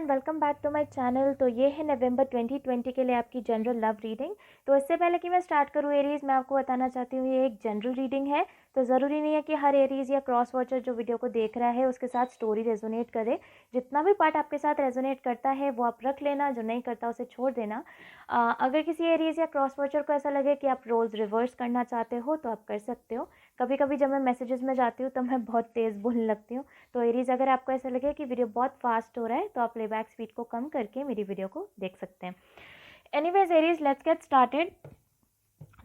And welcome back to my channel. तो ये है नवंबर 2020 के लिए आपकी जनरल लव रीडिंग। तो इससे पहले कि मैं स्टार्ट करूँ एरीज़, मैं आपको बताना चाहती हूँ ये एक जनरल रीडिंग है। तो ज़रूरी नहीं है कि हर एरीज़ या क्रॉस वॉचर जो वीडियो को देख रहा है उसके साथ स्टोरी रेजोनेट करे। जितना भी पार्ट आपके साथ रेजोनेट करता है वो आप रख लेना, जो नहीं करता उसे छोड़ देना। अगर किसी एरीज़ या क्रॉस वॉचर को ऐसा लगे कि आप रोल्स रिवर्स करना चाहते हो तो आप कर सकते हो। कभी कभी जब मैं मैसेजेस में जाती हूँ तो मैं बहुत तेज़ बोलने लगती हूँ। तो एरीज़, अगर आपको ऐसा लगे कि वीडियो बहुत फास्ट हो रहा है तो आप प्लेबैक स्पीड को कम करके मेरी वीडियो को देख सकते हैं। Anyways Aries, let's get started.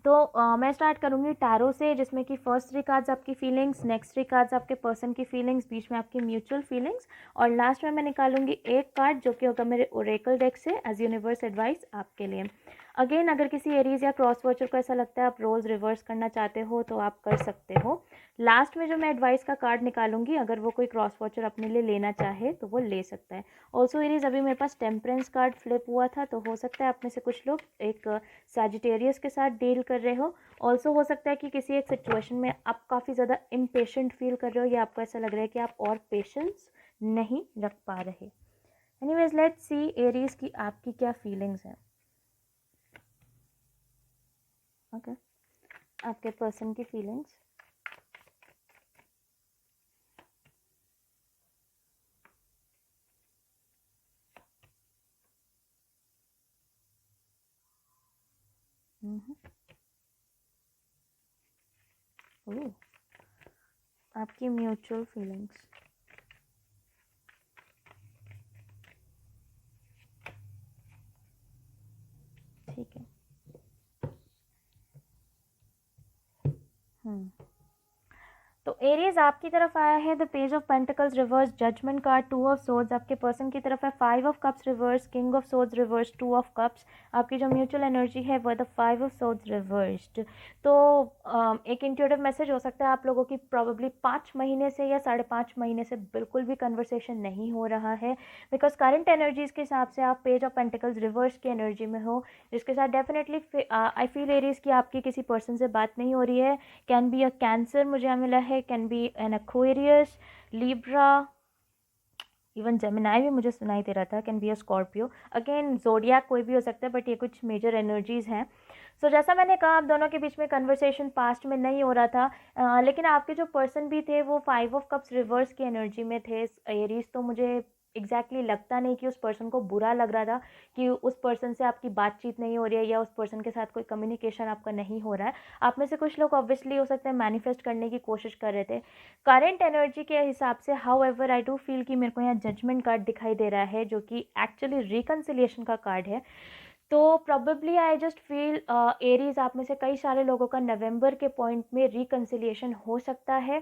तो मैं स्टार्ट करूँगी टैरो से, जिसमें कि फर्स्ट 3 कार्ड्स आपकी फीलिंग्स, नेक्स्ट 3 कार्ड्स आपके पर्सन की फीलिंग्स, बीच में आपकी म्यूचुअल फीलिंग्स, और लास्ट में मैं निकालूंगी एक कार्ड जो कि होगा मेरे ओरेकल डेक से एज यूनिवर्स एडवाइस आपके लिए। अगेन, अगर किसी एरीज़ या क्रॉस वॉचर को ऐसा लगता है आप रोल्स रिवर्स करना चाहते हो तो आप कर सकते हो। लास्ट में जो मैं एडवाइस का कार्ड निकालूंगी, अगर वो कोई क्रॉस वॉचर अपने लिए लेना चाहे तो वो ले सकता है। ऑल्सो एरीज़, अभी मेरे पास टेम्परेंस कार्ड फ्लिप हुआ था, तो हो सकता है आप में से कुछ लोग एक सैजिटेरियस के साथ डील कर रहे हो। ऑल्सो हो सकता है कि किसी एक सिचुएशन में आप काफ़ी ज़्यादा इम्पेशेंट फील कर रहे हो, या आपको ऐसा लग रहा है कि आप और पेशेंस नहीं रख पा रहे। एनीवेज, लेट्स सी एरीज़ की आपकी क्या फीलिंग्स हैं। ओके, आपके पर्सन की फीलिंग्स। आपकी म्यूचुअल फीलिंग्स। ठीक है। तो एरीज, आपकी तरफ आया है the page of pentacles reverse, judgement card, 2 of swords. आपके पर्सन की तरफ है 5 of cups reverse, king of swords reverse, 2 of cups. आपकी जो म्यूचुअल एनर्जी है वो द 5 ऑफ सोर्ड्स रिवर्स्ड। तो एक इंट्यूटिव मैसेज हो सकता है आप लोगों की प्रॉब्ली 5 महीने से या 5.5 महीने से बिल्कुल भी कन्वर्सेशन नहीं हो रहा है, बिकॉज करंट एनर्जीज के हिसाब से आप पेज ऑफ पेंटिकल्स रिवर्स की एनर्जी में हो, जिसके साथ डेफिनेटली आई फील एरीज की आपकी किसी पर्सन से बात नहीं हो रही है। कैन बी अ कैंसर, मुझे मिला है, can be an Aquarius, Libra, even Gemini भी मुझे सुनाई दे रहा था, can be a Scorpio. Again zodiac कोई भी हो सकता है, बट ये कुछ मेजर एनर्जीज हैं। सो जैसा मैंने कहा, आप दोनों के बीच में कन्वर्सेशन पास्ट में नहीं हो रहा था, लेकिन आपके जो पर्सन भी थे वो 5 ऑफ कप्स रिवर्स की एनर्जी में थे एरीज। तो मुझे एग्जैक्टली लगता नहीं कि उस पर्सन को बुरा लग रहा था कि उस पर्सन से आपकी बातचीत नहीं हो रही है या उस पर्सन के साथ कोई कम्युनिकेशन आपका नहीं हो रहा है। आप में से कुछ लोग ऑब्वियसली हो सकता है मैनिफेस्ट करने की कोशिश कर रहे थे करंट एनर्जी के हिसाब से। How ever, I do feel कि मेरे को यहाँ जजमेंट कार्ड दिखाई दे रहा है, जो कि एक्चुअली रिकन्सिलिएशन का कार्ड है। तो प्रॉबेबली आई जस्ट फील एरीज, आप में से कई सारे लोगों का नवंबर के पॉइंट में रिकन्सिलिएशन हो सकता है।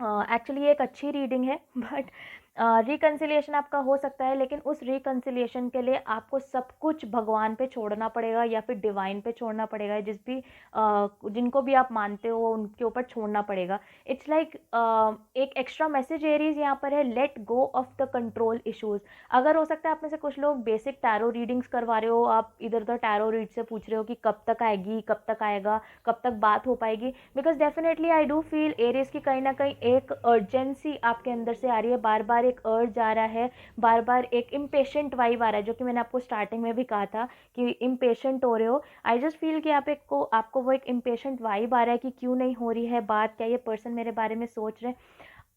एक्चुअली ये एक अच्छी रीडिंग है, बट रिकन्सिलिएशन आपका हो सकता है, लेकिन उस रिकन्सिलिएशन के लिए आपको सब कुछ भगवान पे छोड़ना पड़ेगा या फिर डिवाइन पे छोड़ना पड़ेगा, जिनको भी आप मानते हो उनके ऊपर छोड़ना पड़ेगा। इट्स लाइक एक एक्स्ट्रा मैसेज एरीज यहाँ पर है, let go of the control issues. अगर हो सकता है आप में से कुछ लोग बेसिक टैरो रीडिंग्स करवा रहे हो, आप इधर उधर टैरो रीड से पूछ रहे हो कि कब तक आएगी, कब तक आएगा, कब तक बात हो पाएगी, because definitely I do feel Aries की कहीं ना कहीं एक अर्जेंसी आपके अंदर से आ रही है, बार बार एक अर्ज आ रहा है, बार बार एक इम्पेशेंट वाइब आ रहा है, जो कि मैंने आपको स्टार्टिंग में भी कहा था कि इम्पेशेंट हो रहे हो। आई जस्ट फील कि आपको वो एक इम्पेशेंट वाइब आ रहा है कि क्यों नहीं हो रही है बात, क्या ये पर्सन मेरे बारे में सोच रहे हैं।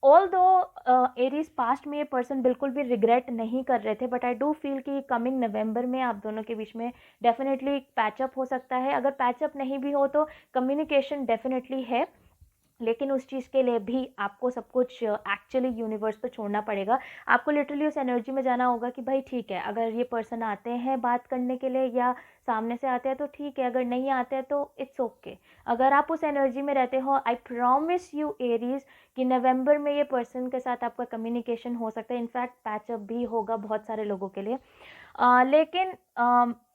ऑल दो एरीज पास्ट में ये पर्सन बिल्कुल भी रिग्रेट नहीं कर रहे थे, बट आई डू फील कि कमिंग नवंबर में आप दोनों के बीच में डेफिनेटली पैचअप हो सकता है। अगर पैचअप नहीं भी हो तो कम्युनिकेशन डेफिनेटली है, लेकिन उस चीज़ के लिए भी आपको सब कुछ एक्चुअली यूनिवर्स पर छोड़ना पड़ेगा। आपको लिटरली उस एनर्जी में जाना होगा कि भाई ठीक है, अगर ये पर्सन आते हैं बात करने के लिए या सामने से आते हैं तो ठीक है, अगर नहीं आते हैं तो इट्स ओके। अगर आप उस एनर्जी में रहते हो, आई प्रॉमिस यू एरीज कि नवंबर में ये पर्सन के साथ आपका कम्युनिकेशन हो सकता है, इनफैक्ट पैचअप भी होगा बहुत सारे लोगों के लिए। लेकिन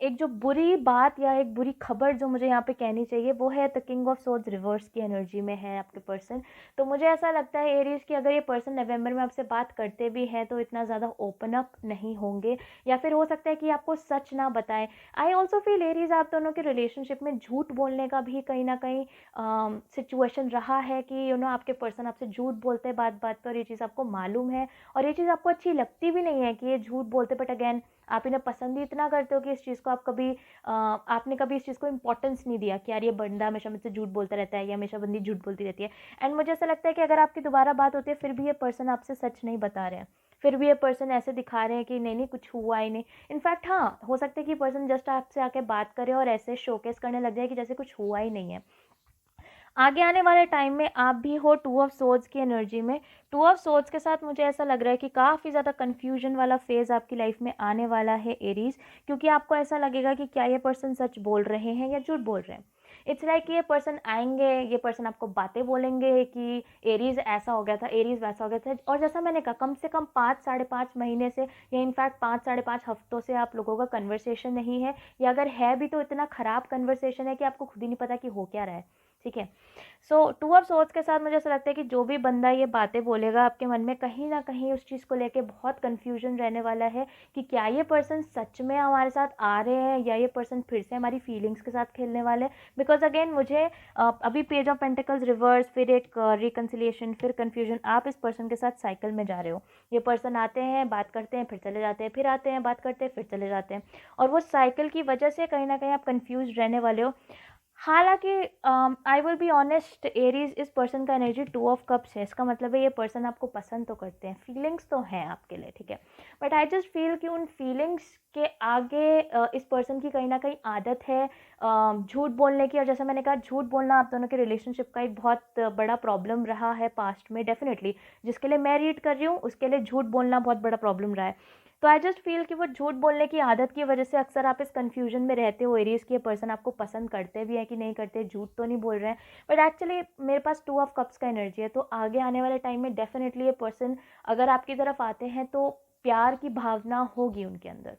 एक जो बुरी बात या एक बुरी खबर जो मुझे यहाँ पे कहनी चाहिए वो है the king of swords reverse की एनर्जी में है आपके पर्सन। तो मुझे ऐसा लगता है एरीज कि अगर ये पर्सन नवंबर में आपसे बात करते भी हैं तो इतना ज़्यादा ओपन अप नहीं होंगे, या फिर हो सकता है कि आपको सच ना बताएं। आई ऑल्सो फील एरीज आप दोनों के रिलेशनशिप में झूठ बोलने का भी कहीं ना कहीं सिचुएशन रहा है कि आपके पर्सन आपसे झूठ बोलते हैं बात बात पर, ये चीज़ आपको मालूम है और ये चीज़ आपको अच्छी लगती भी नहीं है कि ये झूठ बोलते, बट अगेन आप इन्हें पसंद ही इतना करते हो कि इस चीज़ को आप कभी आपने कभी इस चीज़ को इंपॉर्टेंस नहीं दिया कि यार ये बंदा हमेशा मुझसे झूठ बोलता रहता है या हमेशा बंदी झूठ बोलती रहती है। एंड मुझे ऐसा लगता है कि अगर आपकी दोबारा बात होती है फिर भी ये पर्सन आपसे सच नहीं बता रहे हैं, फिर भी ये पर्सन ऐसे दिखा रहे हैं कि नहीं नहीं कुछ हुआ ही नहीं। इनफैक्ट हाँ, हो सकता है कि पर्सन जस्ट आपसे आके बात करे और ऐसे शोकेस करने लग जाए कि जैसे कुछ हुआ ही नहीं है। आगे आने वाले टाइम में आप भी हो टू ऑफ सोर्ड्स की एनर्जी में। टू ऑफ सोर्ड्स के साथ मुझे ऐसा लग रहा है कि काफ़ी ज़्यादा कन्फ्यूजन वाला फेज़ आपकी लाइफ में आने वाला है एरीज, क्योंकि आपको ऐसा लगेगा कि क्या ये पर्सन सच बोल रहे हैं या झूठ बोल रहे हैं। इट्स लाइक ये पर्सन आएंगे, ये पर्सन आपको बातें बोलेंगे कि एरीज ऐसा हो गया था, एरीज वैसा हो गया था, और जैसा मैंने कहा कम से कम 5-5.5 महीने से या इनफैक्ट 5-5.5 हफ्तों से आप लोगों का कन्वर्सेशन नहीं है, या अगर है भी तो इतना ख़राब कन्वर्सेशन है कि आपको खुद ही नहीं पता कि हो क्या रहा है। ठीक है, सो टू ऑफ सोर्ड्स के साथ मुझे ऐसा लगता है कि जो भी बंदा ये बातें बोलेगा आपके मन में कहीं ना कहीं उस चीज़ को लेके बहुत कन्फ्यूजन रहने वाला है कि क्या ये पर्सन सच में हमारे साथ आ रहे हैं या ये पर्सन फिर से हमारी फीलिंग्स के साथ खेलने वाले हैं। बिकॉज अगेन मुझे अभी पेज ऑफ पेंटिकल्स रिवर्स, फिर एक रिकन्सिलिएशन, फिर कन्फ्यूजन, आप इस पर्सन के साथ साइकिल में जा रहे हो। ये पर्सन आते हैं, बात करते हैं, फिर चले जाते हैं, फिर आते हैं, बात करते हैं, फिर चले जाते हैं, और वो साइकिल की वजह से कहीं ना कहीं आप कन्फ्यूज रहने वाले हो। हालांकि I will be honest, Aries इस पर्सन का एनर्जी 2 ऑफ कप्स है, इसका मतलब है ये पर्सन आपको पसंद तो करते हैं, फीलिंग्स तो हैं आपके लिए, ठीक है, बट आई जस्ट फील कि उन फीलिंग्स के आगे इस पर्सन की कहीं ना कहीं आदत है झूठ बोलने की। और जैसा मैंने कहा, झूठ बोलना आप दोनों के रिलेशनशिप का एक बहुत बड़ा प्रॉब्लम रहा है पास्ट में, डेफिनेटली जिसके लिए मैं रीड कर रही हूँ उसके लिए झूठ बोलना बहुत बड़ा प्रॉब्लम रहा है। तो आई जस्ट फील कि वो झूठ बोलने की आदत की वजह से अक्सर आप इस कन्फ्यूजन में रहते हो एरीज की ये पर्सन आपको पसंद करते भी है कि नहीं करते, झूठ तो नहीं बोल रहे हैं, बट एक्चुअली मेरे पास 2 ऑफ कप्स का एनर्जी है। तो आगे आने वाले टाइम में डेफिनेटली ये पर्सन अगर आपकी तरफ आते हैं तो प्यार की भावना होगी उनके अंदर।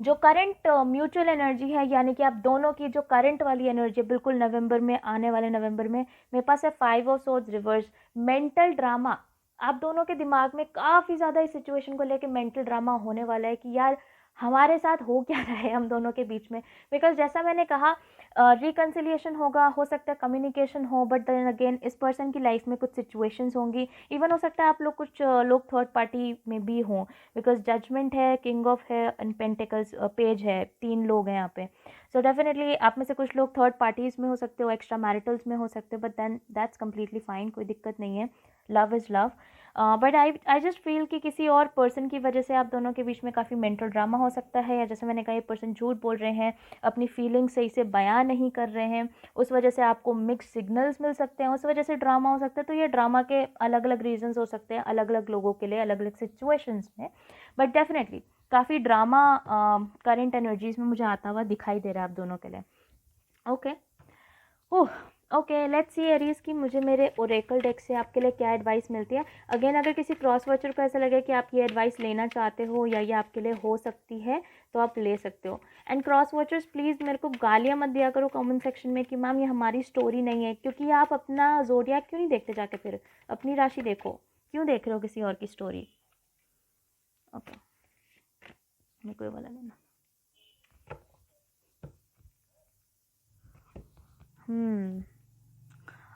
जो करंट म्यूचुअल एनर्जी है, यानी कि आप दोनों की जो करंट वाली एनर्जी है बिल्कुल नवंबर में, आने वाले नवंबर में, मेरे पास है 5 of swords reverse. Mental drama आप दोनों के दिमाग में काफ़ी ज़्यादा इस सिचुएशन को लेके मेंटल ड्रामा होने वाला है कि यार हमारे साथ हो क्या रहा है हम दोनों के बीच में। बिकॉज जैसा मैंने कहा रिकन्सिलिएशन होगा, हो सकता है कम्युनिकेशन हो, बट देन अगेन इस पर्सन की लाइफ में कुछ सिचुएशंस होंगी, इवन हो सकता है आप लोग कुछ लोग थर्ड पार्टी में भी हों, बिकॉज जजमेंट है, किंग ऑफ है एंड पेंटिकल्स पेज है, 3 लोग हैं यहाँ पे। सो डेफिनेटली आप में से कुछ लोग थर्ड पार्टीज में हो सकते हो, एक्स्ट्रा मैरिटल्स में हो सकते हो, but then that's completely fine, कोई दिक्कत नहीं है, love is love. But I just feel कि किसी और पर्सन की वजह से आप दोनों के बीच में काफ़ी मेंटल ड्रामा हो सकता है, या जैसे मैंने कहा ये पर्सन झूठ बोल रहे हैं, अपनी फीलिंग्स सही से बयान नहीं कर रहे हैं, उस वजह से आपको मिक्स सिग्नल्स मिल सकते हैं, उस वजह से ड्रामा हो सकता है। तो ये ड्रामा के अलग अलग रीजंस हो सकते हैं अलग अलग लोगों के लिए अलग अलग सिचुएशंस में, बट डेफिनेटली काफ़ी ड्रामा करंट एनर्जीज में मुझे आता हुआ दिखाई दे रहा है आप दोनों के लिए। Okay okay, let's see Aries की मुझे मेरे ओरेकल डेक से आपके लिए क्या एडवाइस मिलती है। अगेन अगर किसी क्रॉस वॉचर को ऐसा लगे कि आप ये एडवाइस लेना चाहते हो या ये आपके लिए हो सकती है तो आप ले सकते हो। एंड क्रॉस वॉचर्स प्लीज़ मेरे को गालियाँ मत दिया करो कमेंट सेक्शन में कि मैम ये हमारी स्टोरी नहीं है, क्योंकि आप अपना ज़ोडिएक क्यों नहीं देखते जाके, फिर अपनी राशि देखो, क्यों देख रहे हो किसी और की स्टोरी। ओके, मेरे को ये वाला लेना।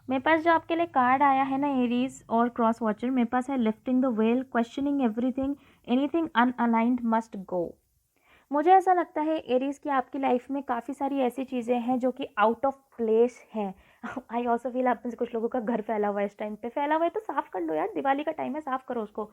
मेरे पास जो आपके लिए कार्ड आया है ना एरीज और क्रॉस वॉचर, मेरे पास है lifting the veil, questioning everything, anything unaligned must go. मुझे ऐसा लगता है एरीज की आपकी लाइफ में काफ़ी सारी ऐसी चीज़ें हैं जो कि आउट ऑफ प्लेस हैं। आई ऑल्सो फील आप में से कुछ लोगों का घर फैला हुआ है, इस टाइम पे फैला हुआ है तो साफ़ कर लो यार, दिवाली का टाइम है, साफ़ करो उसको,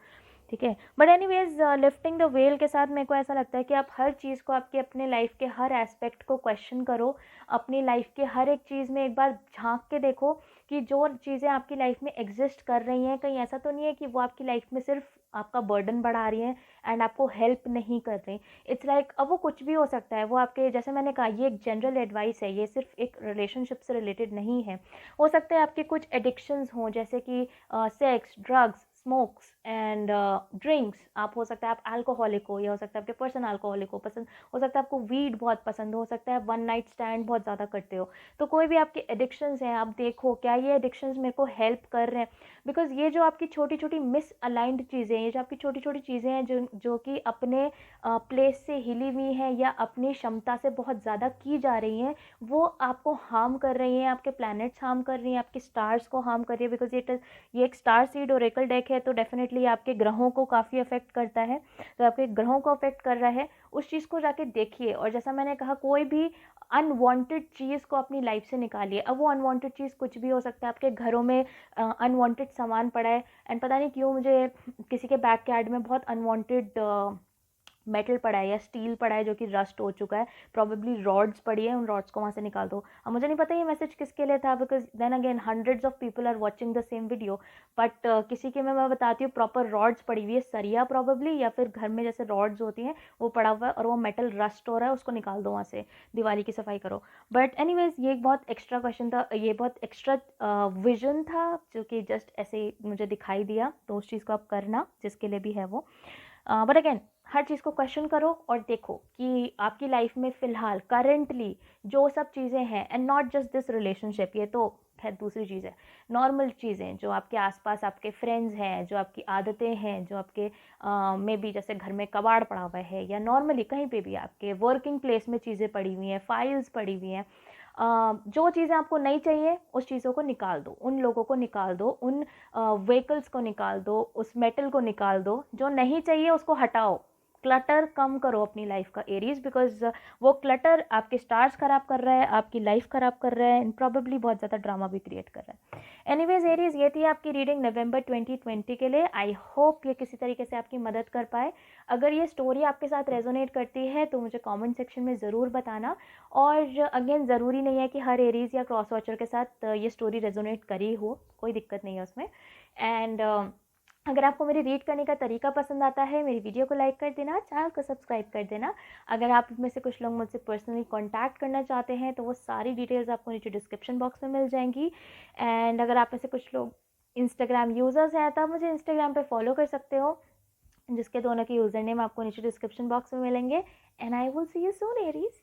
ठीक है। But anyways lifting the well के साथ मेरे को ऐसा लगता है कि आप हर चीज़ को, आपके अपने लाइफ के हर एस्पेक्ट को क्वेश्चन करो, अपनी लाइफ के हर एक चीज़ में एक बार झांक के देखो कि जो चीज़ें आपकी लाइफ में एग्जिस्ट कर रही हैं कहीं ऐसा तो नहीं है कि वो आपकी लाइफ में सिर्फ आपका बर्डन बढ़ा रही हैं एंड आपको हेल्प नहीं कर रही। इट्स लाइक अब वो कुछ भी हो सकता है, वो आपके, जैसे मैंने कहा ये एक जनरल एडवाइस है, ये सिर्फ एक रिलेशनशिप से रिलेटेड नहीं है। हो सकता है आपके कुछ एडिक्शंस हों, जैसे कि sex, drugs, smokes, and drinks, आप हो सकता है आप अल्कोहलिक हो, या हो सकता है आपके पर्सन अल्कोहलिक हो, पसंद हो सकता है आपको वीड बहुत पसंद हो सकता है वन नाइट स्टैंड बहुत ज़्यादा करते हो। तो कोई भी आपके एडिक्शंस हैं, आप देखो क्या ये एडिक्शंस मेरे को हेल्प कर रहे हैं, बिकॉज ये जो आपकी छोटी छोटी मिस अलाइंड चीज़ें हैं, ये जो आपकी छोटी छोटी चीज़ें हैं जो जो कि अपने प्लेस से हिली हुई हैं या अपनी क्षमता से बहुत ज़्यादा की जा रही हैं, वो आपको हार्म कर रही हैं, आपके प्लैनेट्स हार्म कर रही हैं, आपके स्टार्स को हार्म कर रही है, बिकॉज ये एक स्टार सीड ओरेकल डेक है, तो डेफिनेटली आपके ग्रहों को काफ़ी अफेक्ट करता है। तो आपके ग्रहों को अफेक्ट कर रहा है, उस चीज़ को जाके देखिए। और जैसा मैंने कहा, कोई भी अनवांटेड चीज़ को अपनी लाइफ से निकालिए। अब वो अनवांटेड चीज़ कुछ भी हो सकता है, आपके घरों में अनवांटेड सामान पड़ा है, एंड पता नहीं क्यों मुझे किसी के बैकयार्ड में बहुत अनवांटेड मेटल पड़ा है या स्टील पड़ा है जो कि रस्ट हो चुका है, प्रॉबेबली रॉड्स पड़ी है, उन रॉड्स को वहाँ से निकाल दो। अब मुझे नहीं पता ये मैसेज किसके लिए था, because then again hundreds of people are watching the same video, but किसी के में मैं बताती हूँ प्रॉपर रॉड्स पड़ी हुई है, सरिया प्रॉबेबली, या फिर घर में जैसे रॉड्स होती हैं वो पड़ा हुआ है और वो मेटल रस्ट हो रहा है, उसको निकाल दो वहाँ से, दिवाली की सफाई करो। बट एनीवेज, ये एक बहुत एक्स्ट्रा क्वेश्चन था, ये बहुत एक्स्ट्रा विजन था जो कि जस्ट ऐसे मुझे दिखाई दिया, तो उस चीज़ को आप करना जिसके लिए भी है वो। बट अगेन, हर चीज़ को क्वेश्चन करो और देखो कि आपकी लाइफ में फ़िलहाल करेंटली जो सब चीज़ें हैं, and not just this relationship, ये तो है दूसरी चीज़ है, नॉर्मल चीज़ें जो आपके आसपास आपके फ्रेंड्स हैं, जो आपकी आदतें हैं, जो आपके मे बी जैसे घर में कबाड़ पड़ा हुआ है, या नॉर्मली कहीं पे भी आपके वर्किंग प्लेस में चीज़ें पड़ी हुई हैं, फाइल्स पड़ी हुई हैं, जो चीज़ें आपको नहीं चाहिए उस चीज़ों को निकाल दो, उन लोगों को निकाल दो, उन व्हीकल्स को निकाल दो, उस मेटल को निकाल दो, जो नहीं चाहिए उसको हटाओ। क्लटर कम करो अपनी लाइफ का एरीज, बिकॉज वो क्लटर आपके स्टार्स ख़राब कर रहा है, आपकी लाइफ ख़राब कर रहा है, एंड प्रॉबेबली बहुत ज़्यादा ड्रामा भी क्रिएट कर रहा है। एनीवेज एरीज, ये थी आपकी रीडिंग नवंबर 2020 के लिए। आई होप ये किसी तरीके से आपकी मदद कर पाए। अगर ये स्टोरी आपके साथ रेजोनेट करती है तो मुझे कमेंट सेक्शन में ज़रूर बताना। और अगेन, ज़रूरी नहीं है कि हर एरीज या क्रॉस वॉचर के साथ ये स्टोरी रेजोनेट करी हो, कोई दिक्कत नहीं है उसमें। एंड अगर आपको मेरी रीड करने का तरीका पसंद आता है, मेरी वीडियो को लाइक कर देना, चैनल को सब्सक्राइब कर देना। अगर आप में से कुछ लोग मुझसे पर्सनली कांटेक्ट करना चाहते हैं तो वो सारी डिटेल्स आपको नीचे डिस्क्रिप्शन बॉक्स में मिल जाएंगी। एंड अगर आप में से कुछ लोग इंस्टाग्राम यूज़र्स हैं तो आप मुझे इंस्टाग्राम पे फॉलो कर सकते हो, जिसके दोनों के यूज़र नेम आपको नीचे डिस्क्रिप्शन बॉक्स में मिलेंगे। And I will see you soon Aries.